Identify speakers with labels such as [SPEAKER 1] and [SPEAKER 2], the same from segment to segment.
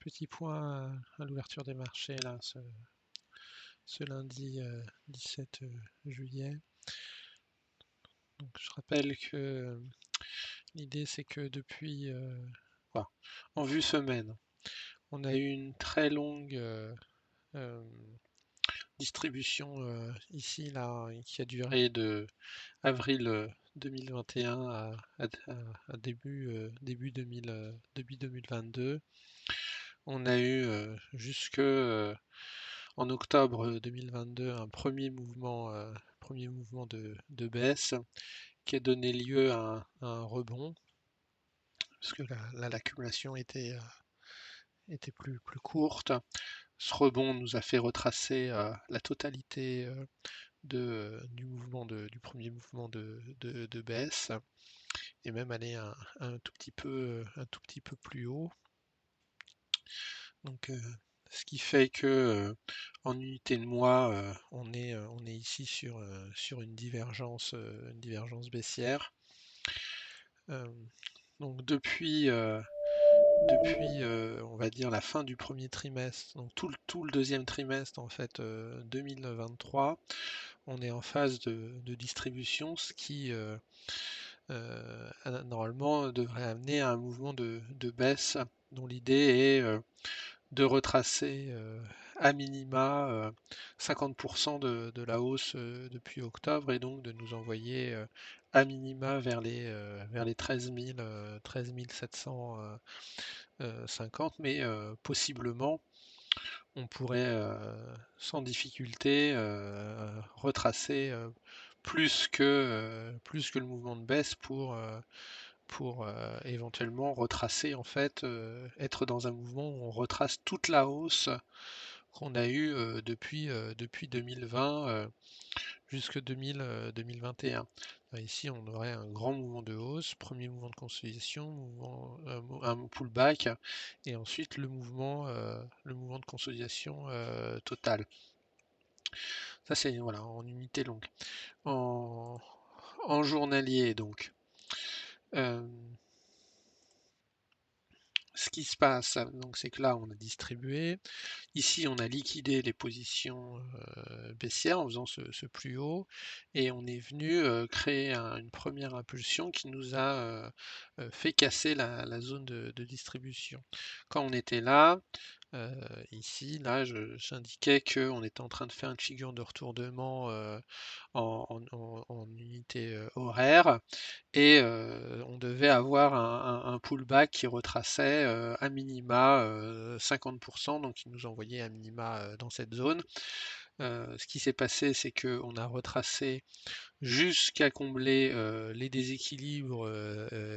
[SPEAKER 1] Petit point à l'ouverture des marchés là, ce lundi 17 juillet. Donc, je rappelle que l'idée c'est que depuis, enfin, en vue semaine, on a eu une très longue euh, distribution ici là qui a duré de avril 2021 à début 2022. On a eu jusque en octobre 2022 un premier mouvement de baisse qui a donné lieu à un rebond, parce que l'accumulation était plus courte. Ce rebond nous a fait retracer la totalité du premier mouvement de baisse et même aller un tout petit peu plus haut. Donc, ce qui fait que en unité de mois, on est ici sur une divergence baissière. Euh, donc on va dire la fin du premier trimestre, donc tout le deuxième trimestre en fait 2023, on est en phase de distribution, ce qui normalement devrait amener à un mouvement de baisse dont l'idée est de retracer à minima 50% de la hausse depuis octobre et donc de nous envoyer à minima vers les 13 750, mais possiblement on pourrait sans difficulté retracer plus que le mouvement de baisse pour éventuellement retracer en fait, être dans un mouvement où on retrace toute la hausse qu'on a eue depuis 2020 jusque 2021. Ici, on aurait un grand mouvement de hausse, premier mouvement de consolidation, un pullback, et ensuite le mouvement de consolidation total. Ça, c'est voilà, en unité longue. En journalier, donc. Euh, Ce qui se passe, donc c'est que là on a distribué, ici on a liquidé les positions baissières en faisant ce plus haut, et on est venu créer une première impulsion qui nous a fait casser la zone de distribution. Quand on était là, ici, là, j'indiquais qu'on était en train de faire une figure de retournement en unité horaire, et on devait avoir un pullback qui retraçait à minima 50%, donc il nous envoyait à minima dans cette zone. Ce qui s'est passé, c'est qu'on a retracé jusqu'à combler les déséquilibres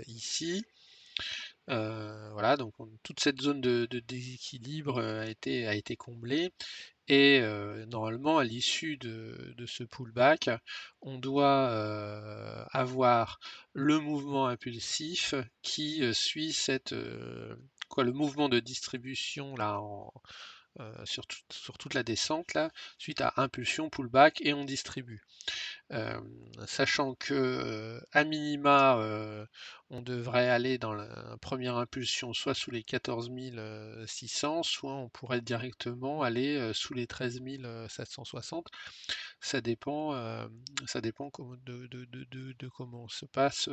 [SPEAKER 1] ici. Voilà, donc toute cette zone de déséquilibre a été comblée. Et normalement, à l'issue de ce pullback, on doit avoir le mouvement impulsif qui suit le mouvement de distribution là sur toute la descente là, suite à impulsion, pullback, et on distribue. Sachant que à minima, on devrait aller dans la première impulsion soit sous les 14 600, soit on pourrait directement aller sous les 13 760. Ça dépend, de comment se passe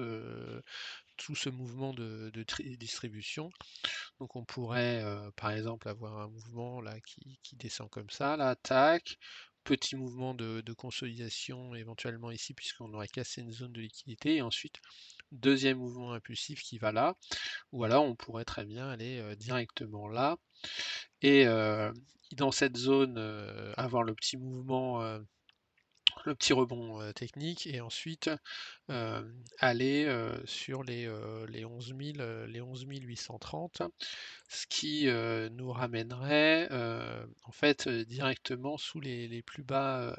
[SPEAKER 1] tout ce mouvement de distribution. Donc on pourrait par exemple avoir un mouvement là qui descend comme ça, là, tac, petit mouvement de consolidation éventuellement ici puisqu'on aurait cassé une zone de liquidité, et ensuite deuxième mouvement impulsif qui va là, ou alors on pourrait très bien aller directement là, et dans cette zone avoir le petit rebond technique, et ensuite aller sur les 11 830, ce qui nous ramènerait en fait directement sous les plus bas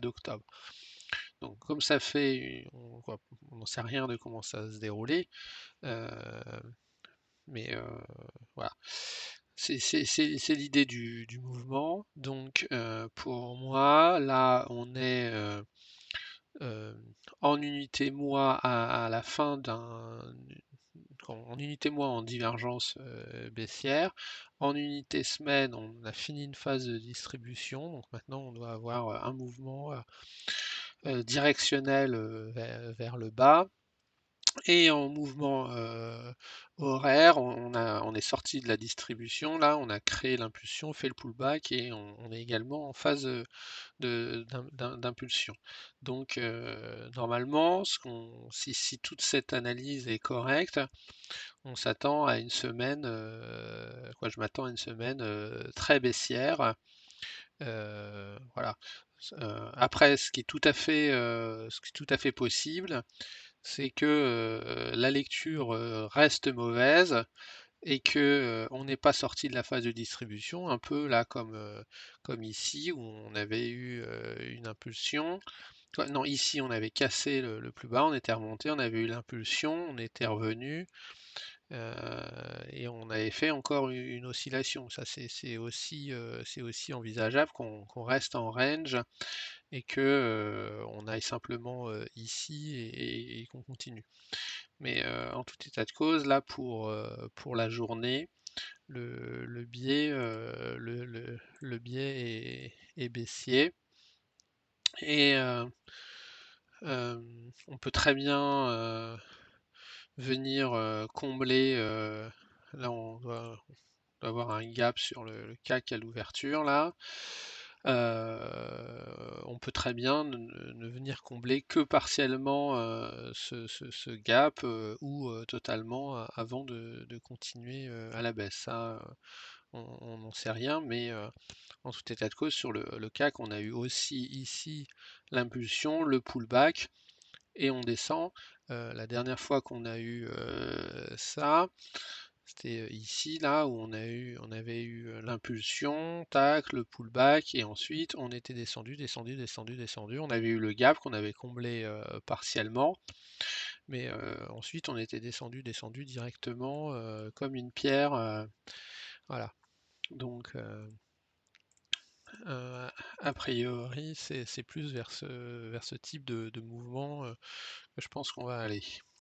[SPEAKER 1] d'octobre. Donc comme ça fait, on n'en sait rien de comment ça va se dérouler, euh, mais voilà. C'est l'idée du mouvement. Donc pour moi, là on est euh, en unité mois à la fin donc en unité mois en divergence baissière. En unité semaine, on a fini une phase de distribution, donc maintenant on doit avoir un mouvement directionnel vers le bas. Et en mouvement horaire, on est sorti de la distribution, là, on a créé l'impulsion, fait le pullback et on est également en phase d'impulsion. Donc normalement, si toute cette analyse est correcte, on s'attend à une semaine, je m'attends à une semaine très baissière. Voilà. Après, ce qui est tout à fait possible, c'est que la lecture reste mauvaise et que on n'est pas sorti de la phase de distribution, un peu là comme ici où on avait eu une impulsion. Non, ici on avait cassé le plus bas, on était remonté, on avait eu l'impulsion, on était revenu et on avait fait encore une oscillation. Ça c'est aussi envisageable qu'on reste en range et que on aille simplement ici et qu'on continue. Mais en tout état de cause, là pour la journée, le biais, le biais est baissier et on peut très bien venir combler. Là, on doit avoir un gap sur le CAC à l'ouverture là. On peut très bien ne venir combler que partiellement ce gap ou totalement avant de continuer à la baisse. Ça, on n'en sait rien, mais en tout état de cause, sur le CAC, on a eu aussi ici l'impulsion, le pullback, et on descend. La dernière fois qu'on a eu ça, c'était ici, là, où on avait eu l'impulsion, tac, le pullback, et ensuite on était descendu, descendu, descendu, descendu. On avait eu le gap qu'on avait comblé partiellement, mais ensuite on était descendu, descendu directement comme une pierre. Voilà. Donc, a priori, c'est plus vers ce type de mouvement que je pense qu'on va aller.